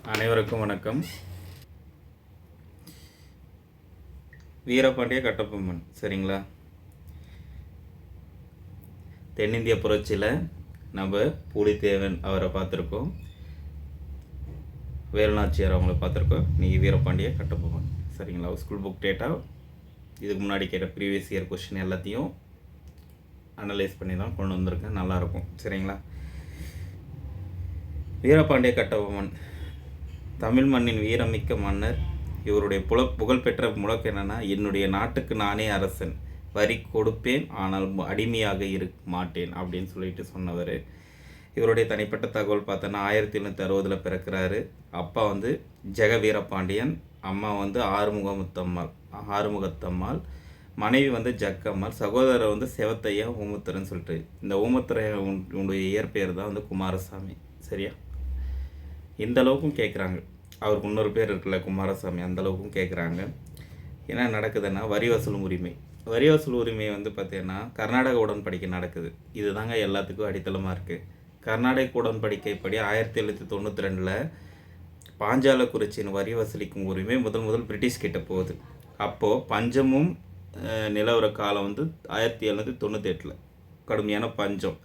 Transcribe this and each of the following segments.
அனைவருக்கும் வணக்கம். வீரபாண்டிய கட்டபொம்மன் சரிங்களா? தென்னிந்திய புரட்சியில் நம்ம பூலித்தேவன் அவரை பார்த்துருக்கோம், வேலுநாச்சியார் அவங்கள பார்த்துருக்கோம். நீங்கள் வீரபாண்டிய கட்டபொம்மன் சரிங்களா? ஸ்கூல் புக் டேட்டா இதுக்கு முன்னாடி கேட்ட ப்ரீவியஸ் இயர் கொஸ்டின் எல்லாத்தையும் அனலைஸ் பண்ணி தான் கொண்டு வந்திருக்கேன். நல்லாயிருக்கும் சரிங்களா? வீரபாண்டிய கட்டபொம்மன் தமிழ் மண்ணின் வீரமிக்க மன்னர். இவருடைய புகழ்பெற்ற முழக்கம் என்னென்னா, என்னுடைய நாட்டுக்கு நானே அரசன், வரி கொடுப்பேன் ஆனால் அடிமையாக இருக்க மாட்டேன் அப்படின்னு சொல்லிட்டு சொன்னவர். இவருடைய தனிப்பட்ட தகவல் பார்த்தோன்னா 1760 பிறக்கிறாரு. அப்பா ஜெக வீரபாண்டியன், அம்மா ஆறுமுகத்தம்மாள், மனைவி ஜக்கம்மாள், சகோதரர் செவத்தையா ஊமுத்தரன்னு சொல்லிட்டு. இந்த ஊமுத்தரையுடைய இயற்பெயர் தான் குமாரசாமி. சரியா? இந்த அளவுக்கும் கேட்குறாங்க. அவருக்கு இன்னொரு பேர் இருக்குல்ல குமாரசாமி, அந்தளவுக்கும் கேட்குறாங்க. என்ன நடக்குதுன்னா, வரி வசூல் உரிமை பார்த்திங்கன்னா கர்நாடக உடன்படிக்கை நடக்குது. இது தாங்க எல்லாத்துக்கும் அடித்தளமாக இருக்குது. கர்நாடக உடன்படிக்கைப்படி 1792 பாஞ்சாலக்குறிச்சியின் வரி வசூலிக்கும் உரிமை முதல் பிரிட்டிஷ் கிட்ட போகுது. அப்போது பஞ்சமும் நிலவர காலம் 1798 கடுமையான பஞ்சம்.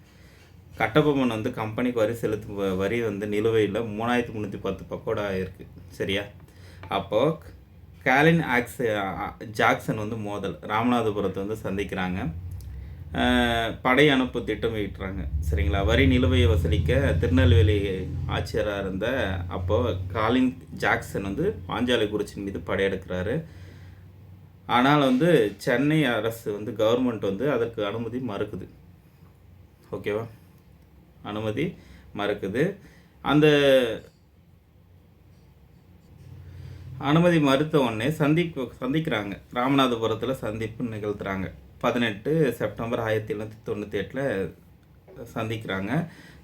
கட்டபொம்மன் கம்பெனிக்கு வரி செலுத்தும் வரி நிலுவையில் 3310 பக்கோடா இருக்குது. சரியா? அப்போது கேலின் ஜாக்சன் மோதல் ராமநாதபுரத்தை சந்திக்கிறாங்க. படை அனுப்பு திட்டமிட்டுறாங்க. சரிங்களா? வரி நிலுவையை வசூலிக்க திருநெல்வேலி ஆட்சியராக இருந்த அப்போது காலின் ஜாக்சன் பாஞ்சாலக்குறிச்சியின் மீது படையெடுக்கிறாரு. ஆனால் சென்னை அரசு கவர்மெண்ட் அதற்கு அனுமதி மறுக்குது. ஓகேவா? அனுமதி மறுக்குது. அந்த அனுமதி மறுத்த உடனே சந்திக்கிறாங்க. ராமநாதபுரத்தில் சந்திப்பு நிகழ்த்துறாங்க. 18 செப்டம்பர் 1798 சந்திக்கிறாங்க.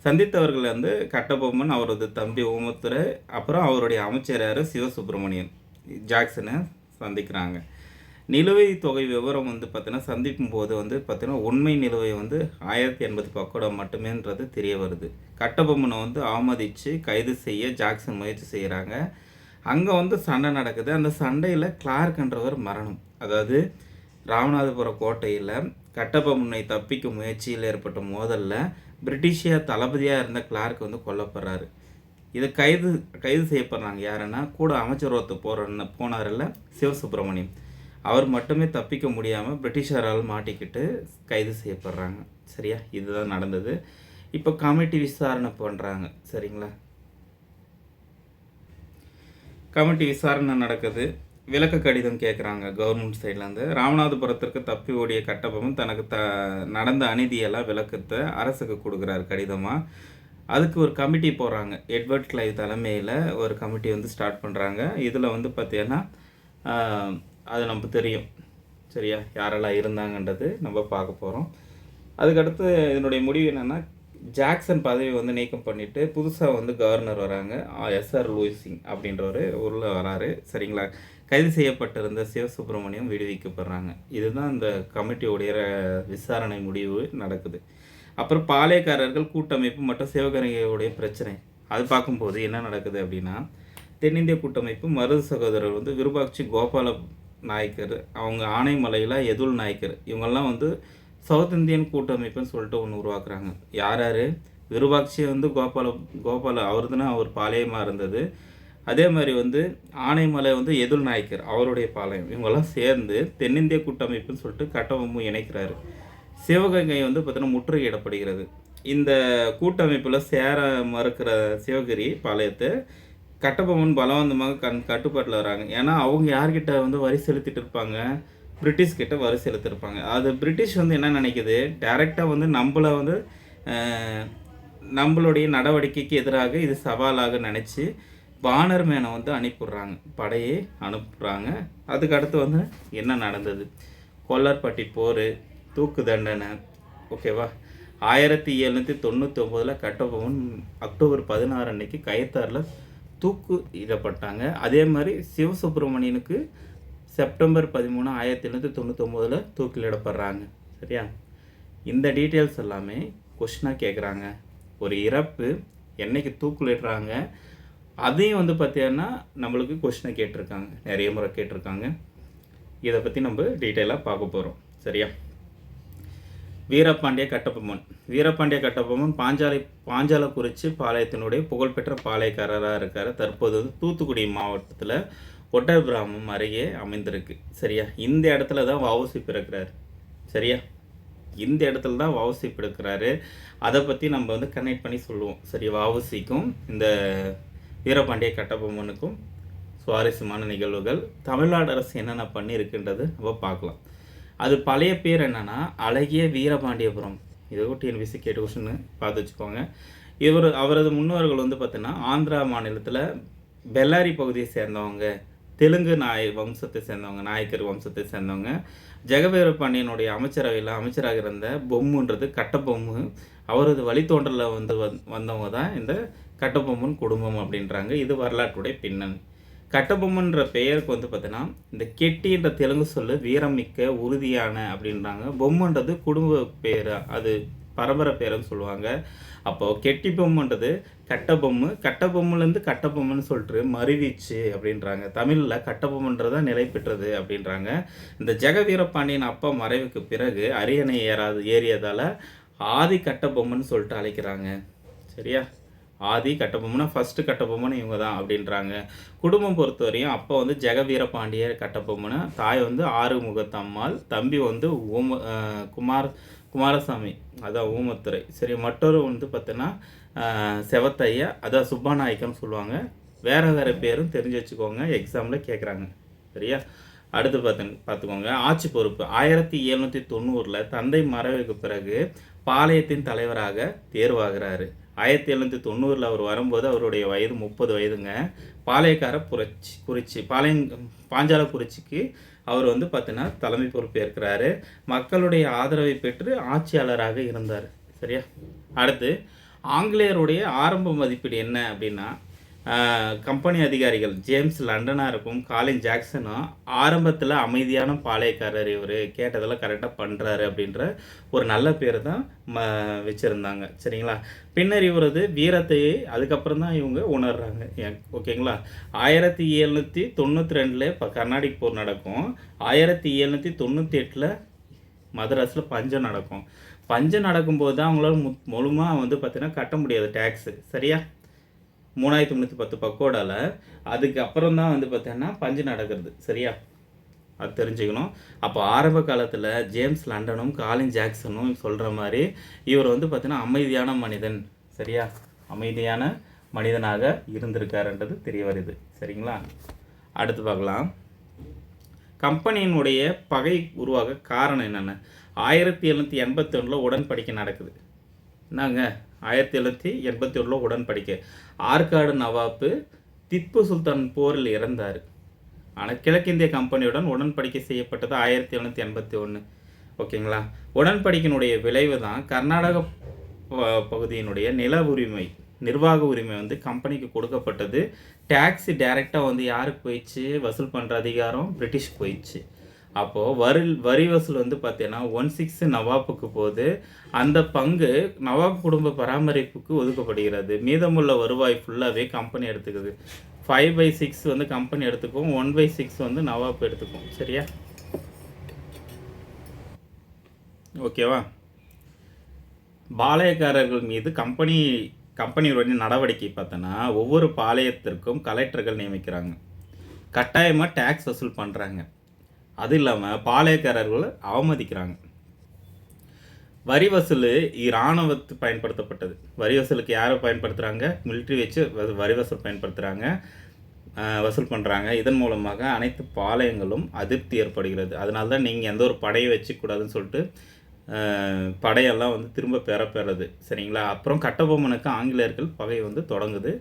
சந்தித்தவர்கள் கட்டபொம்மன், அவரது தம்பி ஊமுத்துரை, அப்புறம் அவருடைய அமைச்சர் சிவசுப்பிரமணியன் ஜாக்சனை சந்திக்கிறாங்க. நிலுவை தொகை விவரம் பார்த்தீங்கன்னா சந்திக்கும் போது பார்த்தீங்கன்னா உண்மை நிலுவை 1080 பக்கோடா மட்டுமேன்றது தெரிய வருது. கட்டபொம்மனை அவமதித்து கைது செய்ய ஜாக்சன் முயற்சி செய்கிறாங்க. அங்கே சண்டை நடக்குது. அந்த சண்டையில் கிளார்க்ன்றவர் மரணம். அதாவது ராமநாதபுரம் கோட்டையில் கட்டபொம்மனை தப்பிக்கும் முயற்சியில் ஏற்பட்ட மோதலில் பிரிட்டிஷிய தளபதியாக இருந்த கிளார்க் கொல்லப்படுறாரு. இதை கைது செய்யப்படுறாங்க. யாருன்னா கூட அமைச்சரவத்தை போனார்ல சிவசுப்பிரமணியம், அவர் மட்டுமே தப்பிக்க முடியாமல் பிரிட்டிஷாரால் மாட்டிக்கிட்டு கைது செய்யப்படுறாங்க. சரியா? இதுதான் நடந்தது. இப்போ கமிட்டி விசாரணை பண்ணுறாங்க. சரிங்களா? கமிட்டி விசாரணை நடக்குது. விளக்க கடிதம் கேட்குறாங்க கவர்மெண்ட் சைட்லேருந்து. ராமநாதபுரத்திற்கு தப்பி ஓடிய கட்டபொம்மன் தனக்கு நடந்த அநீதியெல்லாம் விளக்கத்தை அரசுக்கு கொடுக்குறாரு கடிதமாக. அதுக்கு ஒரு கமிட்டி போகிறாங்க. எட்வர்ட் கிளைவ் தலைமையில் ஒரு கமிட்டி ஸ்டார்ட் பண்ணுறாங்க. இதில் பார்த்தீங்கன்னா அது நமக்கு தெரியும். சரியா? யாரெல்லாம் இருந்தாங்கன்றது நம்ம பார்க்க போகிறோம். அதுக்கடுத்து இதனுடைய முடிவு என்னென்னா, ஜாக்சன் பதவி நீக்கம் பண்ணிவிட்டு புதுசாக கவர்னர் வராங்க. எஸ்ஆர் லூயிசிங் அப்படின்றவர் ஊரில் வராரு. சரிங்களா? கைது செய்யப்பட்டிருந்த சிவசுப்பிரமணியம் விடுவிக்கப்படுறாங்க. இதுதான் இந்த கமிட்டியோடைய விசாரணை முடிவு நடக்குது. அப்புறம் பாளையக்காரர்கள் கூட்டமைப்பு மற்றும் சிவகங்கையுடைய பிரச்சனை அது பார்க்கும்போது என்ன நடக்குது அப்படின்னா, தென்னிந்திய கூட்டமைப்பு மருது சகோதரர் விருபாட்சி கோபால நாயக்கர், அவங்க ஆனைமலையில் எதுல் நாயக்கர், இவங்கெல்லாம் சவுத் இந்தியன் கூட்டமைப்புன்னு சொல்லிட்டு ஒன்று உருவாக்குறாங்க. யார் விருபாட்சி கோபால அவர் தானே அவர் பாளையமாக இருந்தது. அதே மாதிரி ஆனைமலை எதுல் நாயக்கர் அவருடைய பாளையம். இவங்கெல்லாம் சேர்ந்து தென்னிந்திய கூட்டமைப்புன்னு சொல்லிட்டு கட்டபொம்மன் இணைக்கிறாரு. சிவகங்கை பார்த்தீங்கன்னா முற்றுகையிடப்படுகிறது. இந்த கூட்டமைப்பில் சேர மறுக்கிற சிவகிரி பாளையத்தை கட்டபொம்மன் பலவந்தமாக கட்டுப்பாட்டில் வராங்க. ஏன்னா அவங்க யார்கிட்ட வரி செலுத்திட்டு இருப்பாங்க, பிரிட்டிஷ்கிட்ட வரி செலுத்திருப்பாங்க. அது பிரிட்டிஷ் என்ன நினைக்குது, டைரெக்டாக நம்மளை நம்மளுடைய நடவடிக்கைக்கு எதிராக இது சவாலாக நினச்சி பானர் மேனை அனுப்பிடுறாங்க, படையை அனுப்புகிறாங்க. அதுக்கடுத்து என்ன நடந்தது, கொல்லர்பட்டி போர், தூக்கு தண்டனை. ஓகேவா? 1799 கட்டபொம்மன் அக்டோபர் 16 அன்னைக்கு கயத்தாரில் தூக்கு இடப்பட்டாங்க. அதே மாதிரி சிவசுப்பிரமணியனுக்கு செப்டம்பர் 13 1799 தூக்கிலிடப்படுறாங்க. சரியா? இந்த டீட்டெயில்ஸ் எல்லாமே கொஷினாக கேட்குறாங்க. ஒரு இறப்பு என்னைக்கு தூக்கிலிடுறாங்க, அதையும் வந்து பார்த்தீங்கன்னா நம்மளுக்கு கொஸ்டினை கேட்டிருக்காங்க, நிறைய முறை கேட்டிருக்காங்க. இதை பற்றி நம்ம டீட்டெயிலாக பார்க்க போகிறோம். சரியா? வீரபாண்டிய கட்டபொம்மன். வீரபாண்டிய கட்டபொம்மன் பாஞ்சாலக்குறிச்சி பாளையத்தினுடைய புகழ்பெற்ற பாளையக்காரராக இருக்கார். தற்போது வந்து தூத்துக்குடி மாவட்டத்தில் ஒட்டபிராமம் அருகே அமைந்திருக்கு. சரியா? இந்த இடத்துல தான் வஉசி பிறக்கிறார். சரியா? இந்த இடத்துல தான் வஉசி பிறக்கிறாரு. அதை பற்றி நம்ம வந்து கனெக்ட் பண்ணி சொல்லுவோம். சரி, வஉசிக்கும் இந்த வீரபாண்டிய கட்டபொம்மனுக்கும் சுவாரஸ்யமான நிகழ்வுகள், தமிழ்நாடு அரசு என்னென்ன பண்ணியிருக்குன்றது நம்ம பார்க்கலாம். அது பழைய பேர் என்னென்னா அழகிய வீரபாண்டியபுரம். இதை டிஎன்பிஎஸ்சி கேட்ட கொஸ்டின்னு பார்த்து வச்சுக்கோங்க. அவரது முன்னோர்கள் வந்து பார்த்தீங்கன்னா ஆந்திரா மாநிலத்தில் பெல்லாரி பகுதியை சேர்ந்தவங்க, தெலுங்கு வம்சத்தை சேர்ந்தவங்க, நாயக்கர் வம்சத்தை சேர்ந்தவங்க. ஜெகவீரபாண்டியனுடைய அமைச்சரவையில் அமைச்சராக இருந்த பொம்முன்றது கட்டபொம்மு, அவரது வழித்தோன்றலில் வந்து வந்தவங்க தான் இந்த கட்டபொம்மன் குடும்பம் அப்படின்றாங்க. இது வரலாற்றுடைய பின்னணி. கட்டபொம்மன்ற பெயருக்கு வந்து பார்த்தீங்கன்னா இந்த கெட்டின்ற தெலுங்கு சொல்லு வீரமிக்க, உறுதியான அப்படின்றாங்க. பொம்முன்றது குடும்ப பேர், அது பரம்பரை பேருன்னு சொல்லுவாங்க. அப்போது கெட்டி பொம்முன்றது கட்டபொம்மு, கட்டபொம்முலேருந்து கட்டபொம்முன்னு சொல்லிட்டு மறுவீச்சு அப்படின்றாங்க. தமிழில் கட்டபொம்மன்றதான் நிலை பெற்றது அப்படின்றாங்க. இந்த ஜெகவீரபாண்டியன் அப்பா மறைவுக்கு பிறகு அரியணை ஏறியதால் ஆதி கட்டபொம்மன் சொல்லிட்டு அழைக்கிறாங்க. சரியா? ஆதி கட்டபொம்மனா ஃபஸ்ட்டு கட்டபொம்மன் இவங்க தான் அப்படின்றாங்க. குடும்பம் பொறுத்தவரையும் அப்போ வந்து ஜெகவீரபாண்டிய கட்டபொம்மன், தாய் வந்து ஆறுமுகத்தம்மாள், தம்பி வந்து குமாரசாமி, அதான் ஊமத்துறை. சரி, மற்றொரு வந்து பார்த்தீங்கன்னா செவத்தையா, அதான் சுப்பாநாயக்கன்னு சொல்லுவாங்க. வேறு பேரும் தெரிஞ்சு வச்சுக்கோங்க, எக்ஸாமில் கேட்குறாங்க. சரியா? அடுத்து பார்த்துக்கோங்க. ஆட்சி பொறுப்பு 1790 தந்தை மறைவுக்கு பிறகு பாளையத்தின் தலைவராக தேர்வாகிறாரு. 1790 அவர் வரும்போது அவருடைய வயது 30 வயதுங்க. பாளையக்கார பாஞ்சாலக்குறிச்சிக்கு அவர் வந்து பார்த்தீங்கன்னா தலைமை பொறுப்பேற்கிறாரு. மக்களுடைய ஆதரவை பெற்று ஆட்சியாளராக இருந்தார். சரியா? அடுத்து ஆங்கிலேயருடைய ஆரம்ப மதிப்பீடு என்ன அப்படின்னா, கம்பெனி அதிகாரிகள் ஜேம்ஸ் லண்டனாக இருக்கும், காலின் ஜாக்சனும் ஆரம்பத்தில் அமைதியான பாளையக்காரர், இவர் கேட்டதெல்லாம் கரெக்டாக பண்ணுறாரு அப்படின்ற ஒரு நல்ல பேர் தான் வச்சுருந்தாங்க. சரிங்களா? பின்னர் இவரது வீரத்தை அதுக்கப்புறம் தான் இவங்க உணர்றாங்க. ஓகேங்களா? 1792 இப்போ கர்நாடிக் போர் நடக்கும். 1798 மதராஸில் பஞ்சம் நடக்கும். பஞ்சம் நடக்கும்போது தான் அவங்களால முழுமாக வந்து பார்த்தீங்கன்னா கட்ட முடியாது டேக்ஸு. சரியா? 3310 பக்கோடாவில். அதுக்கப்புறம் தான் வந்து பார்த்தீங்கன்னா பஞ்சு நடக்கிறது. சரியா? அது தெரிஞ்சுக்கணும். அப்போ ஆரம்ப காலத்தில் ஜேம்ஸ் லண்டனும் காலின் ஜாக்சனும் சொல்கிற மாதிரி இவர் வந்து பார்த்தீங்கன்னா அமைதியான மனிதன். சரியா? அமைதியான மனிதனாக இருந்திருக்காருன்றது தெரிய வருது. சரிங்களா? அடுத்து பார்க்கலாம். கம்பெனியினுடைய பகை உருவாக காரணம் என்னென்ன? 1781 உடன்படிக்கை நடக்குது. என்னங்க 1781 உடன்படிக்கை. ஆற்காடு நவாப்பு திப்பு சுல்தான் போரில் இறந்தார். ஆனால் கிழக்கிந்திய கம்பெனியுடன் உடன்படிக்கை செய்யப்பட்டது 1781. ஓகேங்களா? உடன்படிக்கையினுடைய விளைவு தான் கர்நாடக பகுதியினுடைய நிர்வாக உரிமை வந்து கம்பெனிக்கு கொடுக்கப்பட்டது. டேக்ஸி டைரெக்டாக வந்து யாருக்கு போயிடுச்சு? வசூல் பண்ணுற அதிகாரம் பிரிட்டிஷ் போயிடுச்சு. அப்போது வரி வசூல் வந்து பார்த்தீங்கன்னா 1/6 நவாப்புக்கு போது அந்த பங்கு நவாப் குடும்ப பராமரிப்புக்கு ஒதுக்கப்படுகிறது. மீதமுள்ள வருவாய் ஃபுல்லாகவே கம்பெனி எடுத்துக்குது. 5/6 வந்து கம்பெனி எடுத்துக்கும், 1/6 வந்து நவாப் எடுத்துக்கும். சரியா? ஓகேவா? பாளையக்காரர்கள் மீது கம்பெனியுடைய நடவடிக்கை பார்த்தோன்னா ஒவ்வொரு பாளையத்திற்கும் கலெக்டர்கள் நியமிக்கிறாங்க. கட்டாயமாக டேக்ஸ் வசூல் பண்ணுறாங்க. அது இல்லாமல் பாளையக்காரர்களை அவமதிக்கிறாங்க. வரி வசூல் இராணுவத்து பயன்படுத்தப்பட்டது. வரி வசூலுக்கு யாரை பயன்படுத்துகிறாங்க? மிலிட்ரி வச்சு வரி வசூல் பயன்படுத்துகிறாங்க, வசூல் பண்ணுறாங்க. இதன் மூலமாக அனைத்து பாளையங்களும் அதிருப்தி ஏற்படுகிறது. அதனால தான் நீங்கள் எந்த ஒரு படையை வச்சுக்கூடாதுன்னு சொல்லிட்டு படையெல்லாம் வந்து திரும்ப பெறப்படுறது. சரிங்களா? அப்புறம் கட்டபொம்மனுக்கு ஆங்கிலேயர்கள் பகை வந்து தொடங்குது.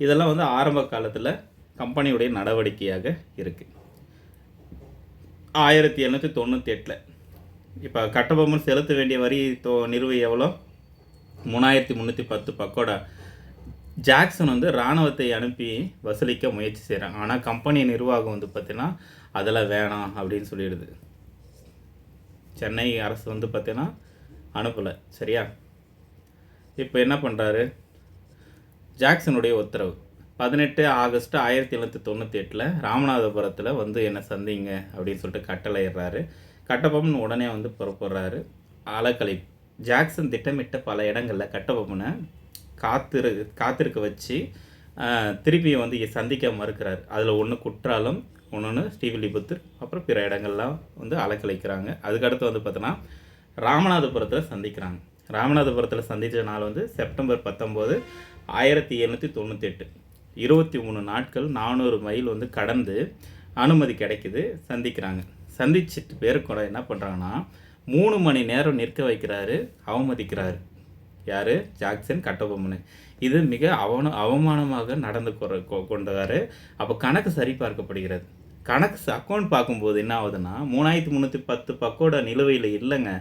இதெல்லாம் வந்து ஆரம்ப காலத்தில் கம்பெனியுடைய நடவடிக்கையாக இருக்குது. 1798 இப்போ கட்டபொம்மன் செலுத்த வேண்டிய வரி நிறுவை எவ்வளோ? 3310 பக்கோடா. ஜாக்சன் வந்து இராணுவத்தை அனுப்பி வசூலிக்க முயற்சி செய்கிறாங்க. ஆனால் கம்பெனி நிர்வாகம் வந்து பார்த்தீங்கன்னா அதெல்லாம் வேணாம் அப்படின்னு சொல்லிடுது. சென்னை அரசு வந்து பார்த்தீங்கன்னா அனுப்பலை. சரியா? இப்போ என்ன பண்ணுறாரு? ஜாக்சனுடைய உத்தரவு 18 ஆகஸ்ட் 1798 ராமநாதபுரத்தில் வந்து என்னை சந்திங்க அப்படின்னு சொல்லிட்டு கட்டளையிடுறாரு. கட்டபொம்மன் உடனே வந்து புறப்படுறாரு. அலக்கலை ஜாக்சன் திட்டமிட்ட பல இடங்களில் கட்டபொம்மனை காத்திருக்க வச்சு திருப்பி வந்து சந்திக்க மறுக்கிறார். அதில் ஒன்று குற்றாலம், இன்னொன்று ஸ்ரீவில்லிபுத்தூர், அப்புறம் பிற இடங்கள்லாம் வந்து அலக்கழிக்கிறாங்க. அதுக்கடுத்து வந்து பார்த்தோன்னா ராமநாதபுரத்தில் சந்திக்கிறாங்க. ராமநாதபுரத்தில் சந்தித்த நாள் வந்து செப்டம்பர் 19, 1798. 23 நாட்கள் 400 மைல் வந்து கடந்து அனுமதி கிடைக்குது. சந்திக்கிறாங்க. சந்திச்சுட்டு பேர் கூட என்ன பண்ணுறாங்கன்னா 3 மணி நேரம் நிற்க வைக்கிறாரு, அவமதிக்கிறாரு. யார்? ஜாக்சன் கட்டபொம்மன். இது மிக அவமானமாக நடந்து கொண்டதார். அப்போ கணக்கு சரிபார்க்கப்படுகிறது. அக்கௌண்ட் பார்க்கும்போது என்ன ஆகுதுன்னா 3310 பக்கோடா நிலுவையில் இல்லைங்க.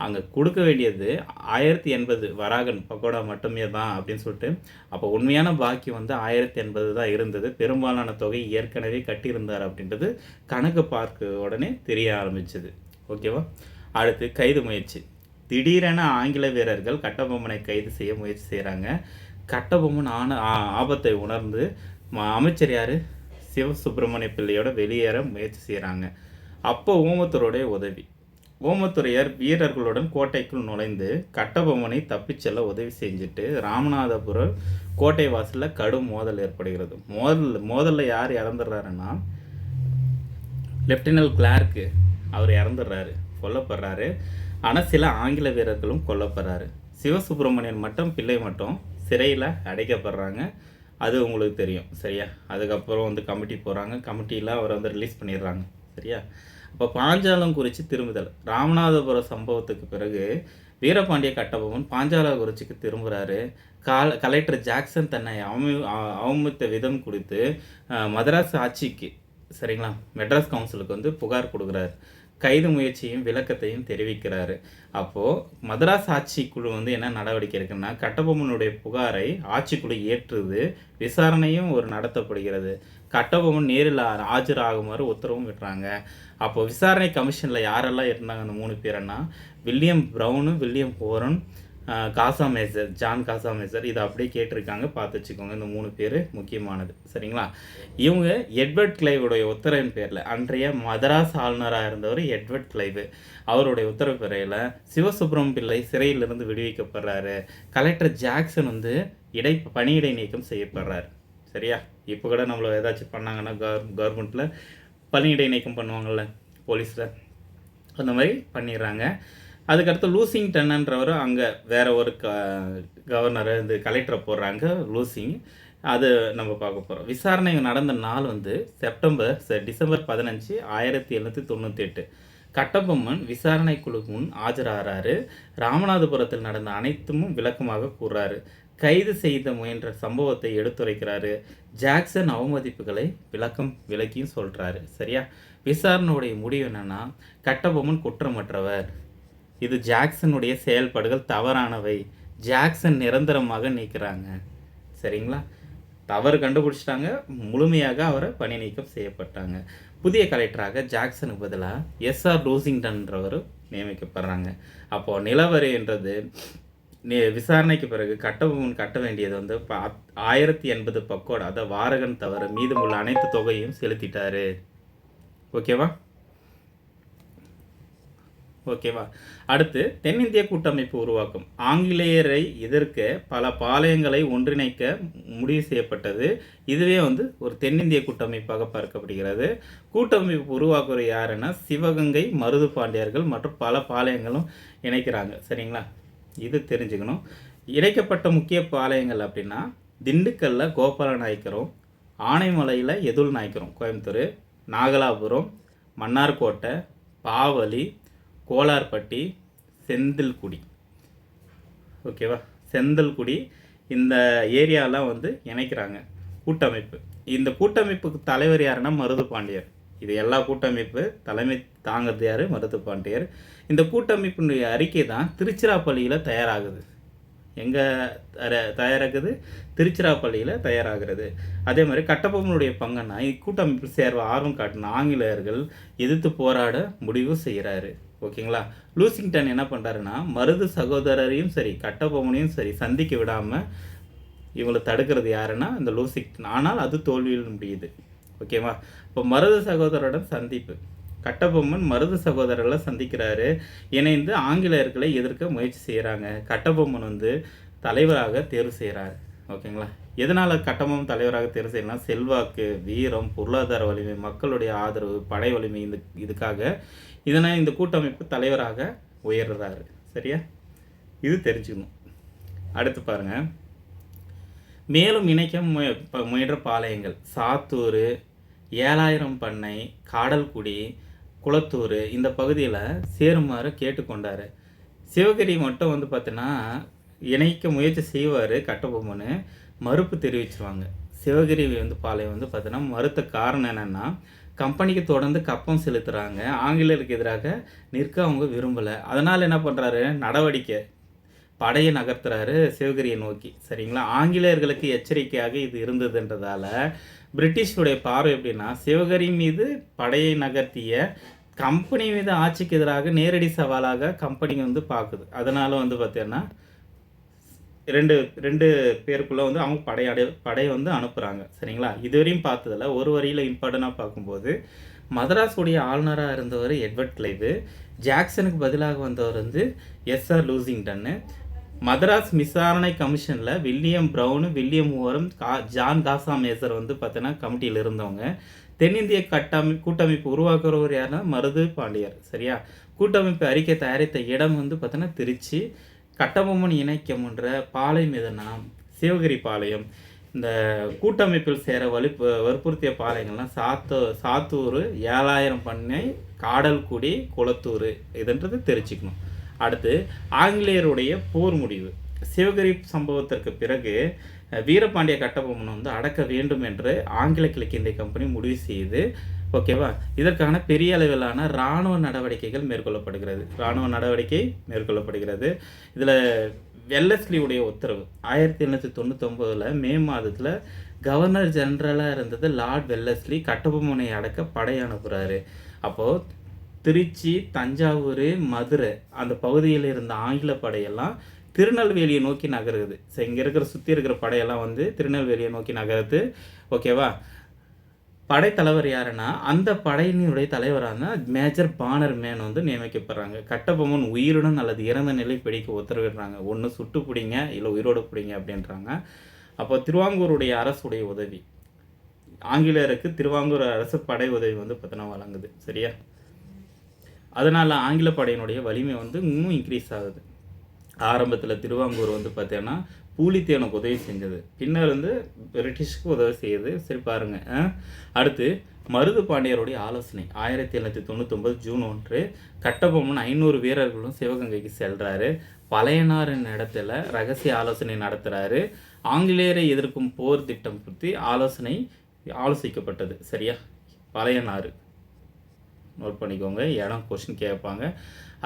அங்கே கொடுக்க வேண்டியது 1080 வராகன் பக்கோடா மட்டுமே தான் அப்படின்னு சொல்லிட்டு. அப்போ உண்மையான பாக்கி வந்து 1080 தான் இருந்தது. பெரும்பாலான தொகை ஏற்கனவே கட்டியிருந்தார் அப்படின்றது கணக்கு பார்க்க உடனே தெரிய ஆரம்பிச்சது. ஓகேவா? அடுத்து கைது முயற்சி. திடீரென ஆங்கில வீரர்கள் கட்டபொம்மனை கைது செய்ய முயற்சி செய்கிறாங்க. கட்டபொம்மன் ஆபத்தை உணர்ந்து அமைச்சர் யார்? சிவசுப்பிரமணிய பிள்ளையோட வெளியேற முயற்சி செய்கிறாங்க. அப்போ ஓமத்தூருடைய உதவி. ஓமத்துரையர் வீரர்களுடன் கோட்டைக்குள் நுழைந்து கட்டபொம்மனை தப்பிச் செல்ல உதவி செஞ்சுட்டு ராமநாதபுரம் கோட்டை வாசலில் கடும் மோதல் ஏற்படுகிறது. மோதலில் யார் இறந்துடுறாருன்னா லெப்டினல் கிளார்க்கு. அவர் இறந்துடுறாரு, கொல்லப்படுறாரு. ஆனால் சில ஆங்கில வீரர்களும் கொல்லப்படுறாரு. சிவசுப்பிரமணியன் மட்டும் பிள்ளை மட்டும் சிறையில் அடைக்கப்படுறாங்க. அது உங்களுக்கு தெரியும், சரியா? அதுக்கப்புறம் வந்து கமிட்டி போகிறாங்க. கமிட்டியில் அவரை வந்து ரிலீஸ் பண்ணிடுறாங்க, சரியா? அப்போ பாஞ்சாலம் குறித்து திரும்புதல். ராமநாதபுரம் சம்பவத்துக்கு பிறகு வீரபாண்டிய கட்டபொம்மன் பாஞ்சாலங்குறிச்சிக்கு திரும்புகிறாரு. கலெக்டர் ஜாக்சன் தன்னை அவமதித்த விதம் குறித்து மதராஸ் ஆட்சிக்கு, சரிங்களா, மெட்ராஸ் கவுன்சிலுக்கு வந்து புகார் கொடுக்குறாரு. கைது முயற்சியும் விளக்கத்தையும் தெரிவிக்கிறாரு. அப்போது மதராஸ் ஆட்சிக்குழு வந்து என்ன நடவடிக்கை இருக்குன்னா கட்டபொம்மனுடைய புகாரை ஆட்சிக்குழு ஏற்றுது. விசாரணையும் ஒரு நடத்தப்படுகிறது. கட்டபொம்மன் நேரில் ஆஜராகுமாறு உத்தரவும் விடுறாங்க. அப்போ விசாரணை கமிஷனில் யாரெல்லாம் இருந்தாங்க? அந்த 3 பேர்னா வில்லியம் ப்ரௌனு, வில்லியம் ஹோரன், காசாமேசர், ஜான் காசாமேசர். இதை அப்படியே கேட்டிருக்காங்க, பார்த்து வச்சுக்கோங்க. இந்த 3 பேர் முக்கியமானது, சரிங்களா? இவங்க எட்வர்ட் கிளைவுடைய உத்தரவின் பேரில், அன்றைய மதராஸ் ஆளுநராக இருந்தவர் எட்வர்ட் கிளைவு, அவருடைய உத்தரவு பேரையில் சிவசுப்பிரமணிய பிள்ளை சிறையிலிருந்து விடுவிக்கப்படுறாரு. கலெக்டர் ஜாக்சன் வந்து பணியிடை நீக்கம் செய்யப்படுறாரு, சரியா? இப்போ கூட நம்மளை ஏதாச்சும் பண்ணாங்கன்னா கவர்மெண்ட்டில் பணியிடை நீக்கம் பண்ணுவாங்கள்ல போலீஸில், அந்த மாதிரி பண்ணிடுறாங்க. அதுக்கடுத்து லூசிங்டன்ன்றவர் அங்கே வேறு ஒரு கவர்னரை இந்த கலெக்டரை போடுறாங்க, லூசிங். அது நம்ம பார்க்க போகிறோம். விசாரணை நடந்த நாள் வந்து டிசம்பர் 15, 1798. கட்டபொம்மன் விசாரணை குழு முன் ஆஜராகிறாரு. ராமநாதபுரத்தில் நடந்த அனைத்தும் விளக்கமாக கூறுறாரு. கைது செய்த முயன்ற சம்பவத்தை எடுத்துரைக்கிறாரு. ஜாக்சன் அவமதிப்புகளை விளக்கியும் சொல்கிறாரு, சரியா? விசாரணையுடைய முடிவு என்னென்னா கட்டபொம்மன் குற்றமற்றவர். இது ஜாக்சனுடைய செயல்பாடுகள் தவறானவை. ஜாக்சன் நிரந்தரமாக நீக்கிறாங்க, சரிங்களா? தவறு கண்டுபிடிச்சிட்டாங்க, முழுமையாக அவரை பணி நீக்கம் செய்யப்பட்டாங்க. புதிய கலெக்டராக ஜாக்சனுக்கு பதிலாக எஸ்ஆர் லூசிங்டன்றவர் நியமிக்கப்படுறாங்க. அப்போது நிலவரின்றது விசாரணைக்கு பிறகு கட்டபொம்மன் கட்ட வேண்டியது வந்து 1080 பக்கோடா, அதை வாரகன் தவிர மீதமுள்ள அனைத்து தொகையும் செலுத்திட்டாரு. ஓகேவா? அடுத்து தென்னிந்திய கூட்டமைப்பு உருவாக்கம். ஆங்கிலேயரை எதிர்க்க பல பாளையங்களை ஒன்றிணைக்க முடிவு செய்யப்பட்டது. இதுவே வந்து ஒரு தென்னிந்திய கூட்டமைப்பாக பார்க்கப்படுகிறது. கூட்டமைப்பு உருவாக்குற யாருன்னா சிவகங்கை, மருது பாண்டியர்கள் மற்றும் பல பாளையங்களும் இணைக்கிறாங்க, சரிங்களா? இது தெரிஞ்சுக்கணும். இணைக்கப்பட்ட முக்கிய பாளையங்கள் அப்படின்னா திண்டுக்கல்லில் கோபால நாயக்கரும், ஆனைமலையில் எதுல் நாயக்கரும், கோயம்புத்தூர், நாகலாபுரம், மன்னார்கோட்டை, பாவலி, கோலார்பட்டி, செந்தில்குடி. ஓகேவா? செந்தில்குடி இந்த ஏரியாலாம் வந்து இணைக்கிறாங்க கூட்டமைப்பு. இந்த கூட்டமைப்புக்கு தலைவர் யாருன்னா மருது பாண்டியர். இது எல்லா கூட்டமைப்பு தலைமை தாங்கிறது யார்? மருது பாண்டியர். இந்த கூட்டமைப்பினுடைய அறிக்கை தான் திருச்சிராப்பள்ளியில் தயாராகுது. எங்கே தயாராகுது? திருச்சிராப்பள்ளியில் தயாராகிறது. அதே மாதிரி கட்டபொம்மனுடைய பங்குன்னா இக்கூட்டமைப்பில் சேர்வ ஆர்வம் காட்டின ஆங்கிலேயர்கள் எதிர்த்து போராட முடிவு செய்கிறாரு. ஓகேங்களா? லூசிங்டன் என்ன பண்ணுறாருன்னா மருது சகோதரரையும் சரி கட்டபொம்மனையும் சரி சந்திக்க விடாமல் இவங்களை தடுக்கிறது யாருன்னா இந்த லூசிக். ஆனால் அது தோல்வியில் முடியுது. ஓகேவா? இப்போ மருது சகோதரருடன் சந்திப்பு. கட்டபொம்மன் மருது சகோதரர்களை சந்திக்கிறாரு. இணைந்து ஆங்கிலேயர்களை எதிர்க்க முயற்சி செய்கிறாங்க. கட்டபொம்மன் வந்து தலைவராக தேர்வு செய்கிறார். ஓகேங்களா? எதனால் கட்டபொம்மன் தலைவராக தேர்வு செய்யலாம்? செல்வாக்கு, வீரம், பொருளாதார வலிமை, மக்களுடைய ஆதரவு, படை வலிமை, இதுக்காக இந்த கூட்டமைப்பு தலைவராக உயர்றாரு. சரியா? இது தெரிஞ்சுக்கணும். அடுத்து பாருங்கள், மேலும் இணைக்க முயன்ற பாளையங்கள் சாத்தூர், 7000 பண்ணை, காடல்குடி, குளத்தூர் இந்த பகுதியில் சேருமாறு கேட்டுக்கொண்டார். சிவகிரி மட்டும் வந்து பார்த்தீங்கன்னா இணைக்க முயற்சி செய்வார். கட்டபொம்மன் மறுப்பு தெரிவிச்சுருவாங்க. சிவகிரி வந்து பாளையம் வந்து பார்த்தீங்கன்னா மறுத்த காரணம் என்னென்னா, கம்பெனிக்கு தொடர்ந்து கப்பம் செலுத்துகிறாங்க, ஆங்கிலேயருக்கு எதிராக நிற்க அவங்க விரும்பலை. அதனால் என்ன பண்ணுறாரு, நடவடிக்கை படையை நகர்த்துறாரு சிவகிரியை நோக்கி. சரிங்களா? ஆங்கிலேயர்களுக்கு எச்சரிக்கையாக இது இருந்ததுன்றதால பிரிட்டிஷுடைய பார்வை எப்படின்னா, சிவகிரி மீது படையை நகர்த்திய கம்பெனி மீது ஆட்சிக்கு எதிராக நேரடி சவாலாக கம்பெனி வந்து பார்க்குது. அதனால் வந்து பார்த்தீங்கன்னா ரெண்டு பேருக்குள்ளே வந்து அவங்க படையை வந்து அனுப்புகிறாங்க. சரிங்களா? இதுவரையும் பார்த்ததில் ஒரு வரியில் இம்பார்ட்டண்ட்டாக பார்க்கும்போது, மதராஸுடைய ஆளுநராக இருந்தவர் எட்வர்ட் கிளைவு, ஜாக்சனுக்கு பதிலாக வந்தவர் வந்து எஸ்ஆர் லூசிங்டன்னு, மதராஸ் விசாரணை கமிஷனில் வில்லியம் ப்ரவுனு, வில்லியம் ஓரம், ஜான் காசா மேசர் வந்து பார்த்தீங்கன்னா கமிட்டியில் இருந்தவங்க. தென்னிந்திய கூட்டமைப்பு உருவாக்குறவர் யாருன்னா மருது பாண்டியர். சரியா? கூட்டமைப்பு அறிக்கை தயாரித்த இடம் வந்து பார்த்தீங்கன்னா திருச்சி. கட்டபொம்மன் இணைக்க முன்ற பாளையம் எதுனா சிவகிரி பாளையம். இந்த கூட்டமைப்பில் சேர வற்புறுத்திய பாளையங்கள்லாம் சாத்தூர், 7000 பண்ணை, காடல்குடி, குளத்தூர் இதுன்றது தெரிஞ்சுக்கணும். அடுத்து ஆங்கிலேயருடைய போர் முடிவு. சிவகிரி சம்பவத்திற்கு பிறகு வீரபாண்டிய கட்டபொம்மன் வந்து அடக்க வேண்டும் என்று ஆங்கில கிழக்கிந்திய கம்பெனி முடிவு செய்து, ஓகேவா, இதற்கான பெரிய அளவிலான இராணுவ நடவடிக்கைகள் மேற்கொள்ளப்படுகிறது. இதில் வெல்லஸ்லியுடைய உத்தரவு 1799 மே மாதத்தில் கவர்னர் ஜெனரலாக இருந்தது லார்ட் வெல்லஸ்லி கட்டபொம்மனை அடக்க படை அனுப்புகிறாரு. அப்போது திருச்சி, தஞ்சாவூர், மதுரை அந்த பகுதியில் இருந்த ஆங்கில படையெல்லாம் திருநெல்வேலியை நோக்கி நகருது. ஸோ இங்கே சுற்றி இருக்கிற படையெல்லாம் வந்து திருநெல்வேலியை நோக்கி நகருது. ஓகேவா? படைத்தலைவர் யாருன்னா அந்த படையினுடைய தலைவரான மேஜர் பானர் மேன் வந்து நியமிக்கப்படுறாங்க. கட்டபொம்மன் உயிருடன் அல்லது இறந்த நிலை பிடிக்க உத்தரவிடுறாங்க. ஒன்று சுட்டு பிடிங்க, இல்லை உயிரோடு பிடிங்க அப்படின்றாங்க. அப்போ திருவாங்கூருடைய அரசுடைய உதவி, ஆங்கிலேயருக்கு திருவாங்கூர் அரசு படை உதவி வந்து பார்த்தீங்கன்னா வழங்குது. சரியா? அதனால் ஆங்கில படையினுடைய வலிமை வந்து இன்னும் இன்க்ரீஸ் ஆகுது. ஆரம்பத்தில் திருவாங்கூர் வந்து பார்த்தீங்கன்னா பூலித்தேவனுக்கு உதவி செஞ்சது, பின்னர் வந்து பிரிட்டிஷ்க்கு உதவி செய்யுது. சரி பாருங்கள். அடுத்து மருது பாண்டியருடைய ஆலோசனை 1799 ஜூன் 1 கட்டபொம்மன் 500 வீரர்களும் சிவகங்கைக்கு செல்கிறாரு. பழையனாரின் இடத்துல ரகசிய ஆலோசனை நடத்துகிறாரு. ஆங்கிலேயரை எதிர்க்கும் போர் திட்டம் பற்றி ஆலோசிக்கப்பட்டது. சரியா? பழையனாறு நோட் பண்ணிக்கோங்க, இடம் கொஸ்டின் கேட்பாங்க.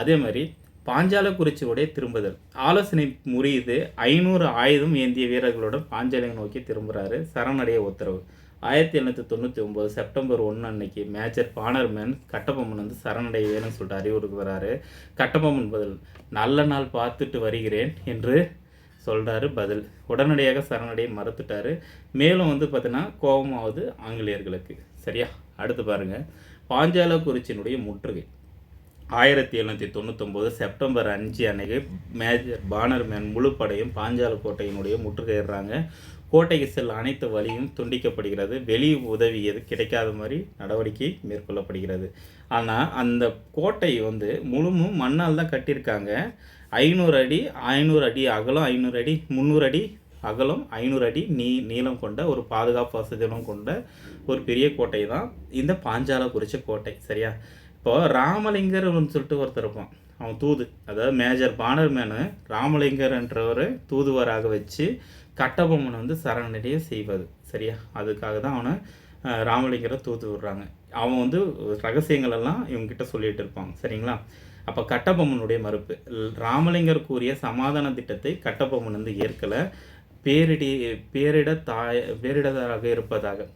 அதே மாதிரி பாஞ்சாலக்குறிச்சியுடைய திரும்புதல் ஆலோசனை முறியுது. 500 ஆயுதம் ஏந்திய வீரர்களுடன் பாஞ்சாலையை நோக்கி திரும்புகிறாரு. சரணடைய உத்தரவு 1799 செப்டம்பர் 1 அன்னைக்கு மேஜர் பானர்மேன் கட்டபொம்மன் வந்து சரணடைய வேணும்னு சொல்லிட்டு அறிவுறுக்கிறாரு. கட்டபொம்மன் பதில், நல்ல நாள் பார்த்துட்டு வருகிறேன் என்று சொல்கிறாரு. பதில், உடனடியாக சரணடைய மறுத்துட்டாரு. மேலும் வந்து பார்த்தீங்கன்னா கோபமாவது ஆங்கிலேயர்களுக்கு. சரியா? அடுத்து பாருங்கள், பாஞ்சாலக்குறிச்சியினுடைய முற்றுகை 1799 செப்டம்பர் 5 அன்னைக்கு மேஜர் பானர்மேன் முழு படையும் பாஞ்சால கோட்டையினுடைய முற்றுகையிடுறாங்க. கோட்டைக்கு செல்ல அனைத்து வழியும் துண்டிக்கப்படுகிறது. வெளி உதவி எது கிடைக்காத மாதிரி நடவடிக்கை மேற்கொள்ளப்படுகிறது. ஆனால் அந்த கோட்டை வந்து முழுமும் மண்ணால் தான் கட்டியிருக்காங்க. 500 அடி அகலம், 500 அடி 300 அடி அகலம், 500 அடி நீளம் கொண்ட ஒரு பாதுகாப்பு வசதிகளும் கொண்ட ஒரு பெரிய கோட்டை தான் இந்த பாஞ்சாலக்குறிச்சி கோட்டை. சரியா? இப்போது ராமலிங்கர்னு சொல்லிட்டு ஒருத்தர் இருப்பான், அவன் தூது, அதாவது மேஜர் பானர்மேனு ராமலிங்கர் என்றவர் தூதுவராக வச்சு கட்டபொம்மன் வந்து சரணடைய செய்வது. சரியா? அதுக்காக தான் அவனை ராமலிங்கரை தூது விடுறாங்க. அவன் வந்து ரகசியங்கள் எல்லாம் இவங்ககிட்ட சொல்லிகிட்டு இருப்பாங்க. சரிங்களா? அப்போ கட்டபொம்மனுடைய மறுப்பு, ராமலிங்கர் கூறிய சமாதான திட்டத்தை கட்டபொம்மன் வந்து ஏற்கலை, பேரிடராக இருப்பதாக.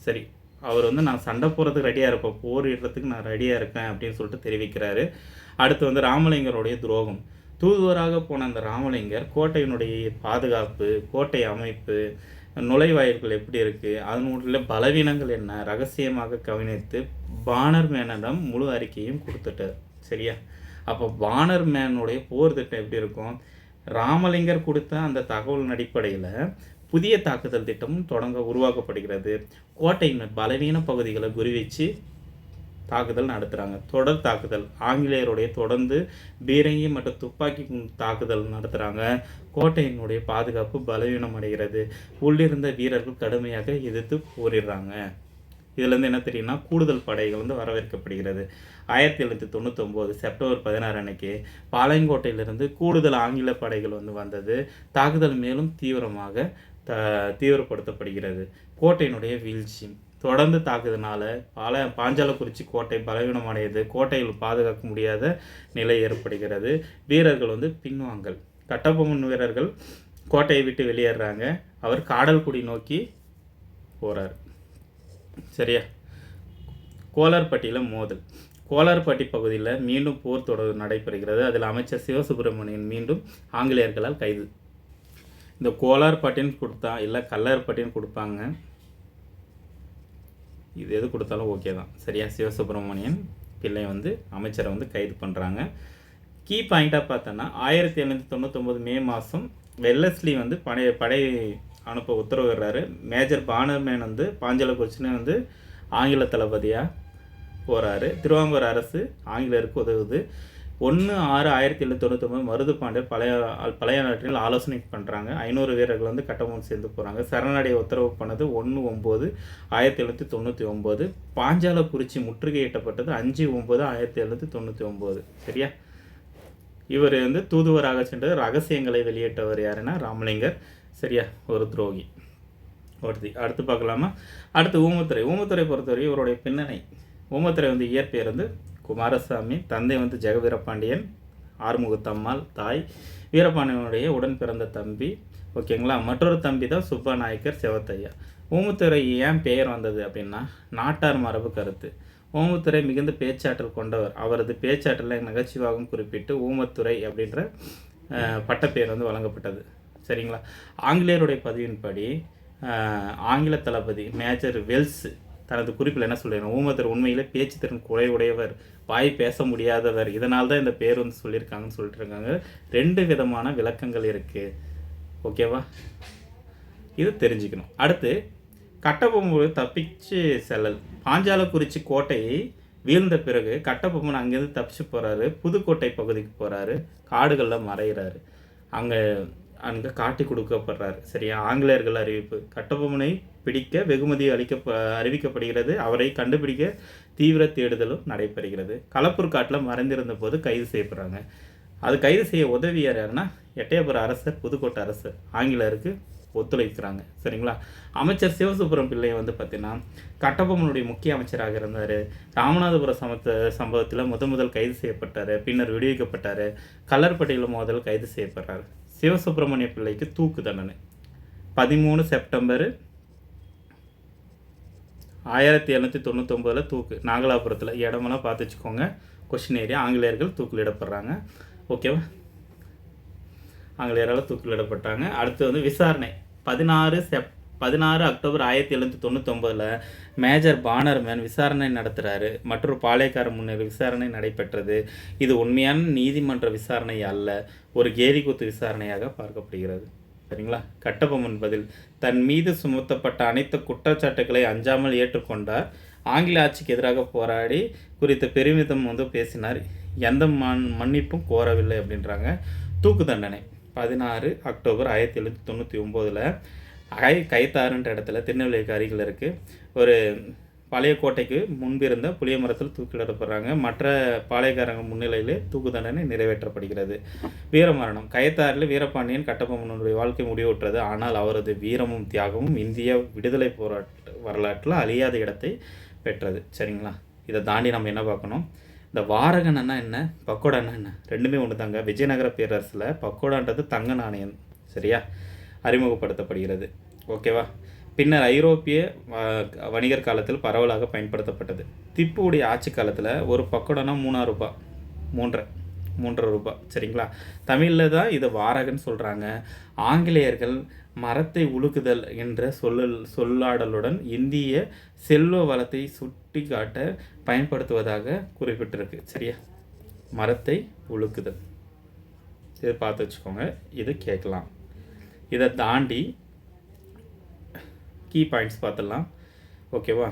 சரி, அவர் வந்து நான் சண்டை போகிறதுக்கு ரெடியாக இருப்பேன், போரிடுறதுக்கு நான் ரெடியாக இருக்கேன் அப்படின்னு சொல்லிட்டு தெரிவிக்கிறாரு. அடுத்து வந்து ராமலிங்கருடைய துரோகம், தூதுவராக போன அந்த ராமலிங்கர் கோட்டையினுடைய பாதுகாப்பு, கோட்டை அமைப்பு, நுழைவாயில்கள் எப்படி இருக்குது, அதனுடைய பலவீனங்கள் என்ன ரகசியமாக கவனித்து பானர் மேனிடம் முழு அறிக்கையும் கொடுத்துட்டார். சரியா? அப்போ பானர் மேனுடைய போர் திட்டம் எப்படி இருக்கும்? ராமலிங்கர் கொடுத்த அந்த தகவலின் அடிப்படையில் புதிய தாக்குதல் திட்டமும் உருவாக்கப்படுகிறது. கோட்டையின் பலவீன பகுதிகளை குறிவச்சு தாக்குதல் நடத்துகிறாங்க. தொடர் தாக்குதல், ஆங்கிலேயருடைய தொடர்ந்து பீரங்கி மற்றும் துப்பாக்கி தாக்குதல் நடத்துகிறாங்க. கோட்டையினுடைய பாதுகாப்பு பலவீனம் அடைகிறது. உள்ளிருந்த வீரர்கள் கடுமையாக எதிர்த்து போரிடுறாங்க. இதுலேருந்து என்ன தெரியும்னா, கூடுதல் படைகள் வந்து வரவேற்கப்படுகிறது. 1799 செப்டம்பர் 16 அன்னைக்கு பாளையங்கோட்டையிலிருந்து கூடுதல் ஆங்கில படைகள் வந்து வந்தது. தாக்குதல் மேலும் தீவிரப்படுத்தப்படுகிறது. கோட்டையினுடைய வீழ்ச்சி தொடர்ந்து தாக்குதனால பாஞ்சாலக்குறிச்சி கோட்டை பலவீனம் அடையுது. கோட்டையில் பாதுகாக்க முடியாத நிலை ஏற்படுகிறது. வீரர்கள் வந்து பின்வாங்கல். கட்டபொம்மன் வீரர்கள் கோட்டையை விட்டு வெளியேறாங்க. அவர் காடல்குடி நோக்கி போகிறார். சரியா? கோலார்பட்டியில் மோதல். கோலார்பட்டி பகுதியில் மீண்டும் போர் தொடர் நடைபெறுகிறது. அதில் அமைச்சர் சிவசுப்பிரமணியன் மீண்டும் ஆங்கிலேயர்களால் கைது. இந்த கோலார்பட்டின்னு கொடுத்தா இல்லை கல்லார்பட்டின்னு கொடுப்பாங்க, இது எது கொடுத்தாலும் ஓகே தான். சரியா? சிவசுப்பிரமணியன் பிள்ளை வந்து அமைச்சரை வந்து கைது பண்ணுறாங்க. கீ பாயிண்ட்டாக பார்த்தோன்னா 1799 மே மாதம் வெல்லஸ்லி வந்து படை அனுப்ப உத்தரவிடுறாரு. மேஜர் பானர்மேன் வந்து பாஞ்சாலக்குறிச்சின்னு வந்து ஆங்கில தளபதியாக போகிறாரு. திருவாங்கூர் அரசு ஆங்கிலேயருக்கு உதவுது. 1/6/1799 மருதுபாண்டியர் பழைய நாட்டில் ஆலோசனை பண்ணுறாங்க. 500 வீரர்கள் வந்து கட்டபொம்மன் சேர்ந்து போகிறாங்க. சரணடைய உத்தரவு பண்ணது 1/9/1799. பாஞ்சாலக்குறிச்சி முற்றுகையிட்டப்பட்டது 5/9/1799. சரியா? இவர் வந்து தூதுவராக சென்று ரகசியங்களை வெளியிட்டவர் யாருன்னா ராமலிங்கர். சரியா? ஒரு துரோகி. அடுத்து பார்க்கலாமா? அடுத்து ஊமத்துறை. ஊமத்துறை பொறுத்தவரை இவருடைய பின்னணி. ஊமத்துறை வந்து இயற்பெயர் வந்து குமாரசாமி. தந்தை வந்து ஜெகவீரபாண்டியன், ஆறுமுகத்தம்மாள் தாய். வீரபாண்டியனுடைய உடன் பிறந்த தம்பி. ஓகேங்களா? மற்றொரு தம்பி தான் சுப்பநாயக்கர் செவத்தையா. ஊமத்துறை ஏன் பெயர் வந்தது அப்படின்னா, நாட்டார் மரபு கருத்து. ஊமத்துறை மிகுந்த பேச்சாற்றல் கொண்டவர். அவரது பேச்சாற்றலை நகைச்சுவாகவும் குறிப்பிட்டு ஊமத்துறை அப்படின்ற பட்டப்பெயர் வந்து வழங்கப்பட்டது. சரிங்களா? ஆங்கிலேயருடைய பதிவின்படி ஆங்கில தளபதி மேஜர் வெல்ஸ் தனது குறிப்பில் என்ன சொல்லியிருக்காங்க, ஊமத்துறை உண்மையிலே பேச்சு திறன் குறைவுடையவர், வாய் பேச முடியாதவர், இதனால தான் இந்த பேர் வந்து சொல்லியிருக்காங்கன்னு சொல்லிட்டு இருக்காங்க. 2 விதமான விளக்கங்கள் இருக்குது. ஓகேவா? இது தெரிஞ்சுக்கணும். அடுத்து கட்டபொம்மன் தப்பிச்சு செல்லல். பாஞ்சாலக்குறிச்சி கோட்டையை வீழ்ந்த பிறகு கட்டபொம்மன் அங்கேருந்து தப்பிச்சு போகிறாரு. புதுக்கோட்டை பகுதிக்கு போகிறாரு. காடுகளில் மறைகிறாரு. அங்கே காட்டி கொடுக்கப்படுறாரு. சரியா? ஆங்கிலேயர்கள் அறிவிப்பு. கட்டபொம்மனை பிடிக்க வெகுமதி அறிவிக்கப்படுகிறது. அவரை கண்டுபிடிக்க தீவிர தேடுதலும் நடைபெறுகிறது. களப்பூர் காட்டில் மறைந்திருந்த போது கைது செய்யப்படுறாங்க. அது கைது செய்ய உதவியார் யாருன்னா எட்டயபுர அரசர், புதுக்கோட்டை அரசர் ஆங்கிலேயருக்கு ஒத்துழைக்கிறாங்க. சரிங்களா? அமைச்சர் சிவசுப்பிரம் பிள்ளை வந்து பார்த்தீங்கன்னா கட்டபொம்மனுடைய முக்கிய அமைச்சராக இருந்தார். ராமநாதபுரம் சம்பவத்தில் முதல் கைது செய்யப்பட்டார். பின்னர் விடுவிக்கப்பட்டார். கல்லர்பட்டியில் முதல் கைது செய்யப்படுறார். சிவசுப்பிரமணிய பிள்ளைக்கு தூக்கு தண்டனை 13 செப்டம்பர் 1799 தூக்கு. நாகலாபுரத்தில் இடமெல்லாம் பார்த்து வச்சுக்கோங்க. Question area. ஆங்கிலேயர்கள் தூக்கிலிடப்படுறாங்க. ஓகேவா? ஆங்கிலேயரால் தூக்கிலிடப்பட்டாங்க. அடுத்து வந்து விசாரணை. 16 அக்டோபர் 1799 மேஜர் பானர்மேன் விசாரணை நடத்துகிறாரு. மற்றொரு பாளையக்காரர் முன்னிலை விசாரணை நடைபெற்றது. இது உண்மையான நீதிமன்ற விசாரணை அல்ல, ஒரு கேலிக்கூத்து விசாரணையாக பார்க்கப்படுகிறது. சரிங்களா? கட்டபொம்மன் பதில். தன் மீது சுமத்தப்பட்ட அனைத்து குற்றச்சாட்டுக்களை அஞ்சாமல் ஏற்றுக்கொண்டார். ஆங்கில ஆட்சிக்கு எதிராக போராடி குறித்த பெருமிதம் வந்து பேசினார். எந்த மன்னிப்பும் கோரவில்லை அப்படின்றாங்க. தூக்கு தண்டனை 16 அக்டோபர் 1799 கைத்தாறுன்ற இடத்துல திருநெல்வேலிக்கு அருகில் இருக்குது. ஒரு பழைய கோட்டைக்கு முன்பிருந்த புளிய மரத்தில் தூக்கிலிடப்படுறாங்க. மற்ற பாளையக்காரங்க முன்னிலையிலே தூக்கு தண்டனை நிறைவேற்றப்படுகிறது. வீரமரணம். கயத்தாறில் வீரபாண்டியன் கட்டபொம்மனுடைய வாழ்க்கை முடிவுற்றது. ஆனால் அவரது வீரமும் தியாகமும் இந்திய விடுதலை வரலாற்றில் அழியாத இடத்தை பெற்றது. சரிங்களா? இதை தாண்டி நம்ம என்ன பார்க்கணும், இந்த வாரகன்னா என்ன, பக்கோடான்னா என்ன, ரெண்டுமே ஒன்று தாங்க. விஜயநகர பேரரசில் பக்கோடான்றது தங்க நாணயம். சரியா? அறிமுகப்படுத்தப்படுகிறது. ஓகேவா? பின்னர் ஐரோப்பிய வணிகர் காலத்தில் பரவலாக பயன்படுத்தப்பட்டது. திப்புவுடைய ஆட்சி காலத்தில் ஒரு பக்கோடானா 3 ரூபாய், ரூ. 3.5 சரிங்களா. தமிழில் தான் இது வாரகன்னு சொல்கிறாங்க. ஆங்கிலேயர்கள் மரத்தை உலுக்குதல் என்ற சொல்லாடலுடன் இந்திய செல்வ வளத்தை சுட்டி காட்ட பயன்படுத்துவதாக குறிப்பிட்டிருக்கு. சரியா, மரத்தை உலுக்குதல் இது பார்த்து வச்சுக்கோங்க. இது கேட்கலாம். இதை தாண்டி கீ பாயிண்ட்ஸ் பார்த்துடலாம். ஓகேவா.